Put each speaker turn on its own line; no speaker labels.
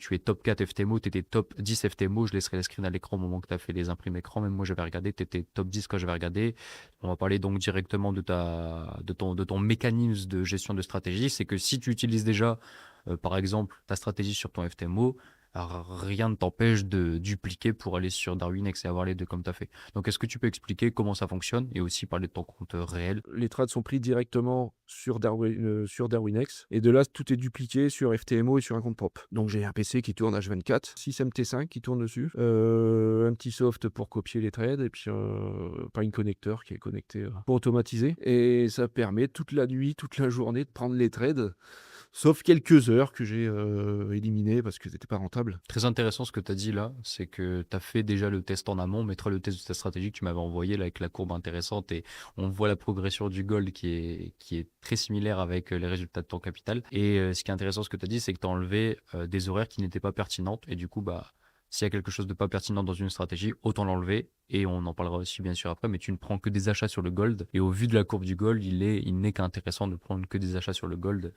tu es top 4 FTMO, tu étais top 10 FTMO, je laisserai les screens à l'écran au moment que tu as fait les imprimes écran, même moi j'avais regardé, tu étais top 10 quand j'avais regardé. On va parler donc directement de ton mécanisme de gestion de stratégie, c'est que si tu utilises déjà, par exemple, ta stratégie sur ton FTMO, rien ne t'empêche de dupliquer pour aller sur DarwinX et avoir les deux comme tu as fait. Donc, est-ce que tu peux expliquer comment ça fonctionne et aussi parler de ton compte réel?
Les trades sont pris directement sur DarwinX et de là, tout est dupliqué sur FTMO et sur un compte propre. Donc j'ai un PC qui tourne H24, 6MT5 qui tourne dessus, un petit soft pour copier les trades et puis pas une connecteur qui est connecté pour automatiser. Et ça permet toute la nuit, toute la journée de prendre les trades, sauf quelques heures que j'ai éliminées parce que c'était pas rentable.
Très intéressant ce que tu as dit là, c'est que tu as fait déjà le test en amont, mais toi, le test de ta stratégie que tu m'avais envoyé là, avec la courbe intéressante et on voit la progression du gold qui est très similaire avec les résultats de ton capital. Et ce qui est intéressant ce que tu as dit, c'est que tu as enlevé des horaires qui n'étaient pas pertinentes et du coup, bah, s'il y a quelque chose de pas pertinent dans une stratégie, autant l'enlever. Et on en parlera aussi bien sûr après, mais tu ne prends que des achats sur le gold. Et au vu de la courbe du gold, il n'est qu'intéressant de prendre que des achats sur le gold